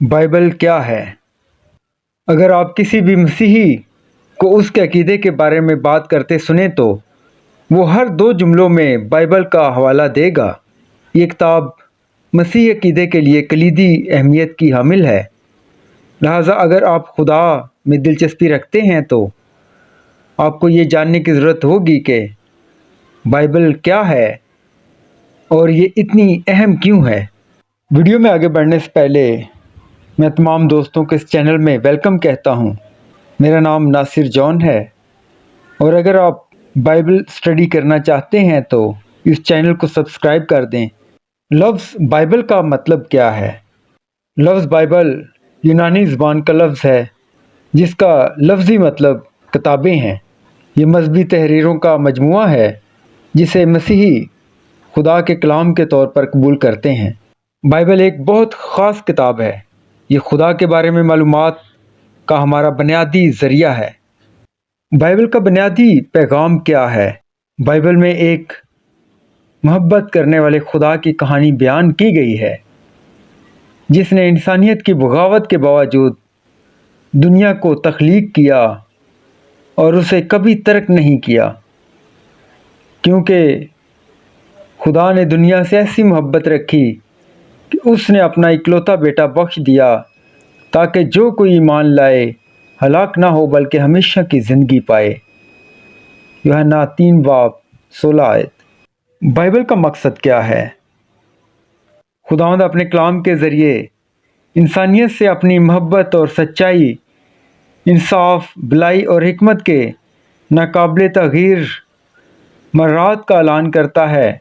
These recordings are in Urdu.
بائبل کیا ہے؟ اگر آپ کسی بھی مسیحی کو اس کے عقیدے کے بارے میں بات کرتے سنیں تو وہ ہر 2 جملوں میں بائبل کا حوالہ دے گا۔ یہ کتاب مسیحی عقیدے کے لیے کلیدی اہمیت کی حامل ہے۔ لہٰذا اگر آپ خدا میں دلچسپی رکھتے ہیں تو آپ کو یہ جاننے کی ضرورت ہوگی کہ بائبل کیا ہے اور یہ اتنی اہم کیوں ہے۔ ویڈیو میں آگے بڑھنے سے پہلے میں تمام دوستوں کو اس چینل میں ویلکم کہتا ہوں۔ میرا نام ناصر جان ہے اور اگر آپ بائبل اسٹڈی کرنا چاہتے ہیں تو اس چینل کو سبسکرائب کر دیں۔ لفظ بائبل کا مطلب کیا ہے؟ لفظ بائبل یونانی زبان کا لفظ ہے جس کا لفظی مطلب کتابیں ہیں۔ یہ مذہبی تحریروں کا مجموعہ ہے جسے مسیحی خدا کے کلام کے طور پر قبول کرتے ہیں۔ بائبل ایک بہت خاص کتاب ہے۔ یہ خدا کے بارے میں معلومات کا ہمارا بنیادی ذریعہ ہے۔ بائبل کا بنیادی پیغام کیا ہے؟ بائبل میں ایک محبت کرنے والے خدا کی کہانی بیان کی گئی ہے جس نے انسانیت کی بغاوت کے باوجود دنیا کو تخلیق کیا اور اسے کبھی ترک نہیں کیا، کیونکہ خدا نے دنیا سے ایسی محبت رکھی کہ اس نے اپنا اکلوتا بیٹا بخش دیا تاکہ جو کوئی ایمان لائے ہلاک نہ ہو بلکہ ہمیشہ کی زندگی پائے۔ یوحنا 3:16 بائبل کا مقصد کیا ہے؟ خداوند اپنے کلام کے ذریعے انسانیت سے اپنی محبت اور سچائی، انصاف، بھلائی اور حکمت کے ناقابل تغییر مرات کا اعلان کرتا ہے۔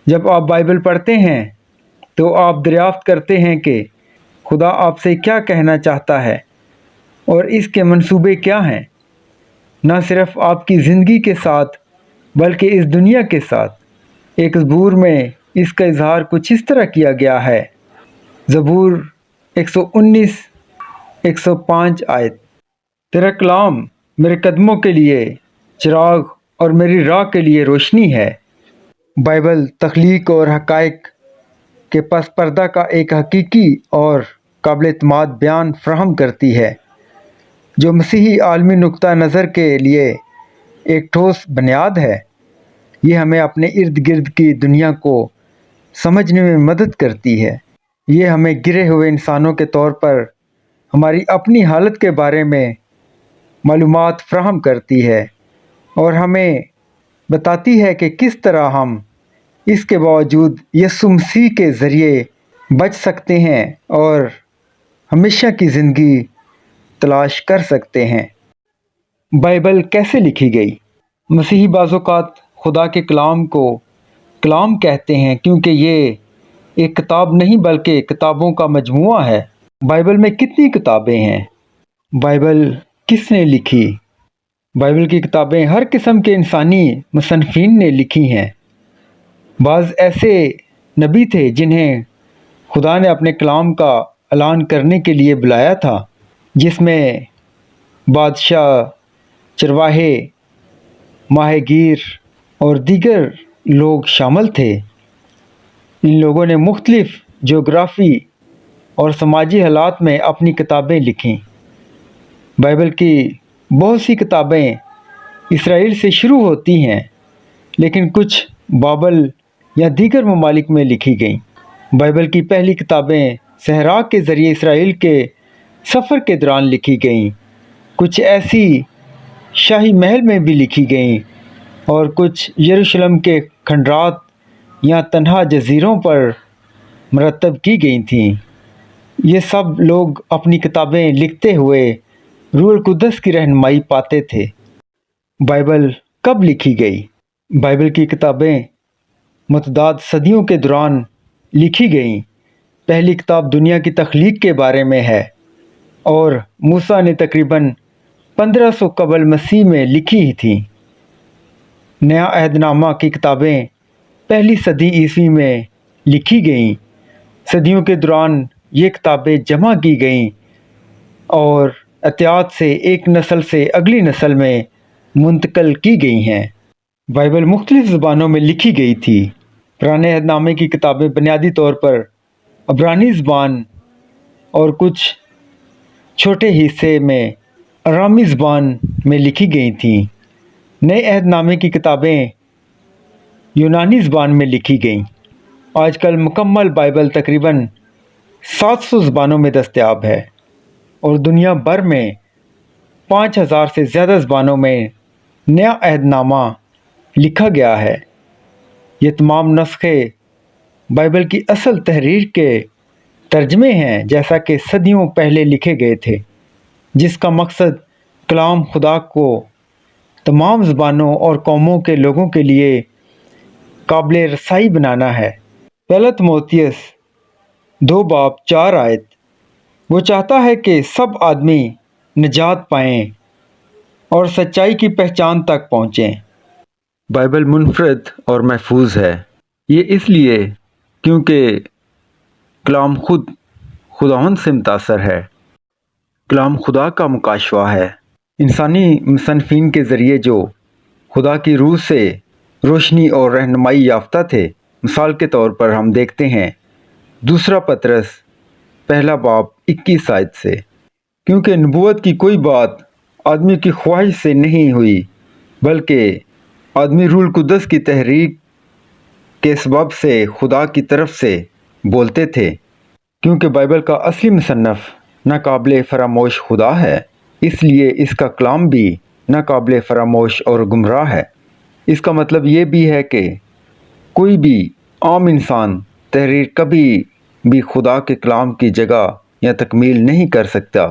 جب آپ بائبل پڑھتے ہیں تو آپ دریافت کرتے ہیں کہ خدا آپ سے کیا کہنا چاہتا ہے اور اس کے منصوبے کیا ہیں، نہ صرف آپ کی زندگی کے ساتھ بلکہ اس دنیا کے ساتھ۔ ایک زبور میں اس کا اظہار کچھ اس طرح کیا گیا ہے۔ زبور 119 105 تیرا کلام میرے قدموں کے لیے چراغ اور میری راہ کے لیے روشنی ہے۔ بائبل تخلیق اور حقائق کے پس پردہ کا ایک حقیقی اور قابل اعتماد بیان فراہم کرتی ہے جو مسیحی عالمی نقطہ نظر کے لیے ایک ٹھوس بنیاد ہے۔ یہ ہمیں اپنے ارد گرد کی دنیا کو سمجھنے میں مدد کرتی ہے۔ یہ ہمیں گرے ہوئے انسانوں کے طور پر ہماری اپنی حالت کے بارے میں معلومات فراہم کرتی ہے اور ہمیں بتاتی ہے کہ کس طرح ہم اس کے باوجود یسوع مسیح کے ذریعے بچ سکتے ہیں اور ہمیشہ کی زندگی تلاش کر سکتے ہیں۔ بائبل کیسے لکھی گئی؟ مسیحی بعض اوقات خدا کے کلام کو کلام کہتے ہیں کیونکہ یہ ایک کتاب نہیں بلکہ کتابوں کا مجموعہ ہے۔ بائبل میں کتنی کتابیں ہیں؟ بائبل کس نے لکھی؟ بائبل کی کتابیں ہر قسم کے انسانی مصنفین نے لکھی ہیں۔ بعض ایسے نبی تھے جنہیں خدا نے اپنے کلام کا اعلان کرنے کے لیے بلایا تھا، جس میں بادشاہ، چرواہے، ماہی گیر اور دیگر لوگ شامل تھے۔ ان لوگوں نے مختلف جغرافی اور سماجی حالات میں اپنی کتابیں لکھیں۔ بائبل کی بہت سی کتابیں اسرائیل سے شروع ہوتی ہیں لیکن کچھ بابل یا دیگر ممالک میں لکھی گئیں۔ بائبل کی پہلی کتابیں صحرا کے ذریعے اسرائیل کے سفر کے دوران لکھی گئیں، کچھ ایسی شاہی محل میں بھی لکھی گئیں اور کچھ یروشلم کے کھنڈرات یا تنہا جزیروں پر مرتب کی گئی تھیں۔ یہ سب لوگ اپنی کتابیں لکھتے ہوئے روح القدس کی رہنمائی پاتے تھے۔ بائبل کب لکھی گئی؟ بائبل کی کتابیں متعدد صدیوں کے دوران لکھی گئیں۔ پہلی کتاب دنیا کی تخلیق کے بارے میں ہے اور موسیٰ نے تقریباً 1500 قبل مسیح میں لکھی تھیں۔ نیا عہد نامہ کی کتابیں پہلی صدی عیسوی میں لکھی گئیں۔ صدیوں کے دوران یہ کتابیں جمع کی گئیں اور احتیاط سے ایک نسل سے اگلی نسل میں منتقل کی گئی ہیں۔ بائبل مختلف زبانوں میں لکھی گئی تھی۔ پرانے عہد نامے کی کتابیں بنیادی طور پر عبرانی زبان اور کچھ چھوٹے حصے میں ارامی زبان میں لکھی گئی تھیں۔ نئے عہد نامے کی کتابیں یونانی زبان میں لکھی گئیں۔ آج کل مکمل بائبل تقریباً 700 زبانوں میں دستیاب ہے اور دنیا بھر میں 5000 سے زیادہ زبانوں میں نیا عہد نامہ لکھا گیا ہے۔ یہ تمام نسخے بائبل کی اصل تحریر کے ترجمے ہیں، جیسا کہ صدیوں پہلے لکھے گئے تھے، جس کا مقصد کلام خدا کو تمام زبانوں اور قوموں کے لوگوں کے لیے قابل رسائی بنانا ہے۔ پہلا تموتھیوس 2:4 وہ چاہتا ہے کہ سب آدمی نجات پائیں اور سچائی کی پہچان تک پہنچیں۔ بائبل منفرد اور محفوظ ہے۔ یہ اس لیے کیونکہ کلام خود خداوند سے متاثر ہے۔ کلام خدا کا مکاشفہ ہے۔ انسانی مصنفین کے ذریعے جو خدا کی روح سے روشنی اور رہنمائی یافتہ تھے۔ مثال کے طور پر ہم دیکھتے ہیں دوسرا پطرس 1:21 سے، کیونکہ نبوت کی کوئی بات آدمی کی خواہش سے نہیں ہوئی، بلکہ آدمی روح القدس کی تحریک کے سبب سے خدا کی طرف سے بولتے تھے، کیونکہ بائبل کا اصلی مصنف ناقابل فراموش خدا ہے، اس لیے اس کا کلام بھی ناقابل فراموش اور گمراہ ہے۔ اس کا مطلب یہ بھی ہے کہ کوئی بھی عام انسان تحریر کبھی بھی خدا کے کلام کی جگہ یا تکمیل نہیں کر سکتا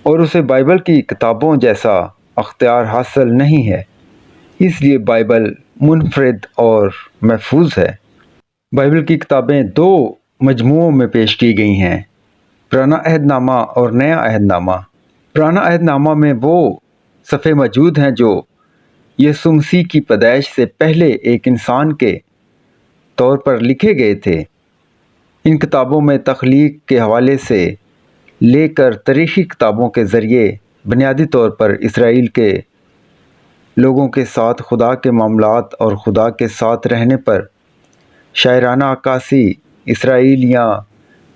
اور اسے بائبل کی کتابوں جیسا اختیار حاصل نہیں ہے۔ اس لیے بائبل منفرد اور محفوظ ہے۔ بائبل کی کتابیں 2 مجموعوں میں پیش کی گئی ہیں، پرانا عہد نامہ اور نیا عہد نامہ۔ پرانا عہد نامہ میں وہ صفحے موجود ہیں جو یسوع مسیح کی پیدائش سے پہلے ایک انسان کے طور پر لکھے گئے تھے۔ ان کتابوں میں تخلیق کے حوالے سے لے کر تاریخی کتابوں کے ذریعے بنیادی طور پر اسرائیل کے لوگوں کے ساتھ خدا کے معاملات اور خدا کے ساتھ رہنے پر شاعرانہ عکاسی اسرائیل یا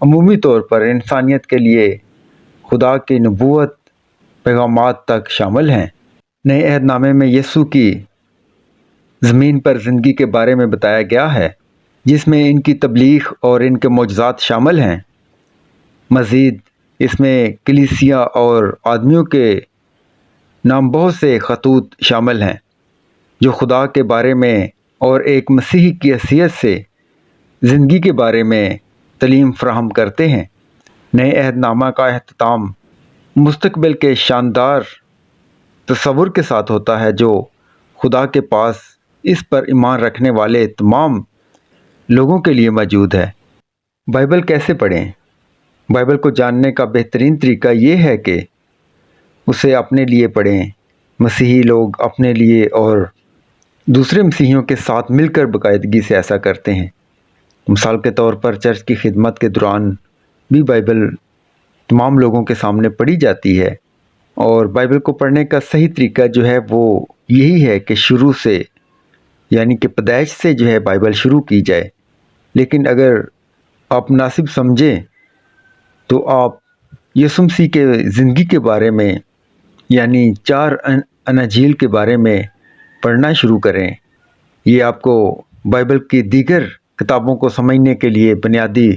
عمومی طور پر انسانیت کے لیے خدا کی نبوت پیغامات تک شامل ہیں۔ نئے عہد نامے میں یسوع کی زمین پر زندگی کے بارے میں بتایا گیا ہے، جس میں ان کی تبلیغ اور ان کے معجزات شامل ہیں۔ مزید اس میں کلیسیا اور آدمیوں کے نام بہت سے خطوط شامل ہیں جو خدا کے بارے میں اور ایک مسیحی کی حیثیت سے زندگی کے بارے میں تعلیم فراہم کرتے ہیں۔ نئے عہد نامہ کا اختتام مستقبل کے شاندار تصور کے ساتھ ہوتا ہے جو خدا کے پاس اس پر ایمان رکھنے والے تمام لوگوں کے لیے موجود ہے۔ بائبل کیسے پڑھیں؟ بائبل کو جاننے کا بہترین طریقہ یہ ہے کہ اسے اپنے لیے پڑھیں۔ مسیحی لوگ اپنے لیے اور دوسرے مسیحیوں کے ساتھ مل کر باقاعدگی سے ایسا کرتے ہیں۔ مثال کے طور پر چرچ کی خدمت کے دوران بھی بائبل تمام لوگوں کے سامنے پڑھی جاتی ہے، اور بائبل کو پڑھنے کا صحیح طریقہ جو ہے وہ یہی ہے کہ شروع سے، یعنی کہ پیدائش سے جو ہے بائبل شروع کی جائے۔ لیکن اگر آپ مناسب سمجھیں تو آپ یسوع مسیح کے زندگی کے بارے میں، یعنی 4 اناجیل کے بارے میں پڑھنا شروع کریں۔ یہ آپ کو بائبل کی دیگر کتابوں کو سمجھنے کے لیے بنیادی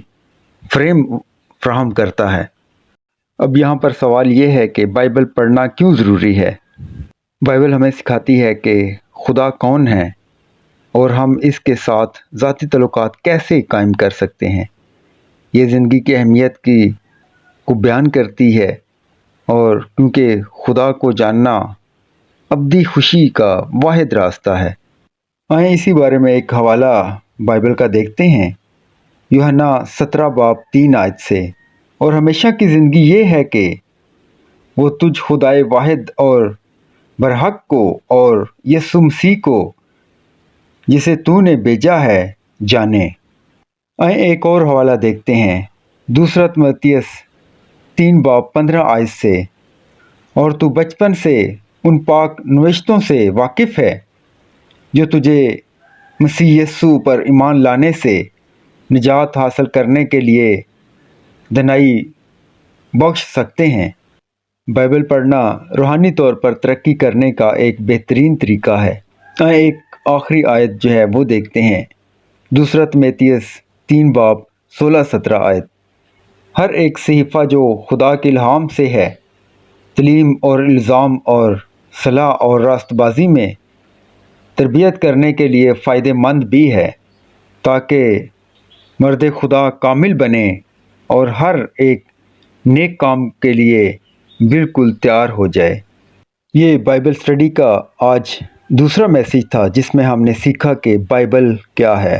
فریم فراہم کرتا ہے۔ اب یہاں پر سوال یہ ہے کہ بائبل پڑھنا کیوں ضروری ہے؟ بائبل ہمیں سکھاتی ہے کہ خدا کون ہے اور ہم اس کے ساتھ ذاتی تعلقات کیسے قائم کر سکتے ہیں۔ یہ زندگی کی اہمیت کو بیان کرتی ہے، اور کیونکہ خدا کو جاننا ابدی خوشی کا واحد راستہ ہے۔ آئیں اسی بارے میں ایک حوالہ بائبل کا دیکھتے ہیں، یوحنا 17:3 سے۔ اور ہمیشہ کی زندگی یہ ہے کہ وہ تجھ خدائے واحد اور برحق کو اور یسوع مسیح کو جسے تو نے بھیجا ہے جانے۔ آئیں ایک اور حوالہ دیکھتے ہیں، دوسرا تموتھیوس 3:15 سے۔ اور تو بچپن سے ان پاک نوشتوں سے واقف ہے جو تجھے مسیح یسوع پر ایمان لانے سے نجات حاصل کرنے کے لیے دنائی بخش سکتے ہیں۔ بائبل پڑھنا روحانی طور پر ترقی کرنے کا ایک بہترین طریقہ ہے۔ ایک آخری آیت جو ہے وہ دیکھتے ہیں، دوسرا تیموتھیوس 3 باب 16-17 آیت۔ ہر ایک صحیفہ جو خدا کے الہام سے ہے، تعلیم اور الزام اور صلاح اور راست بازی میں تربیت کرنے کے لیے فائدہ مند بھی ہے، تاکہ مرد خدا کامل بنے اور ہر ایک نیک کام کے لیے بالکل تیار ہو جائے۔ یہ بائبل اسٹڈی کا آج دوسرا میسیج تھا، جس میں ہم نے سیکھا کہ بائبل کیا ہے۔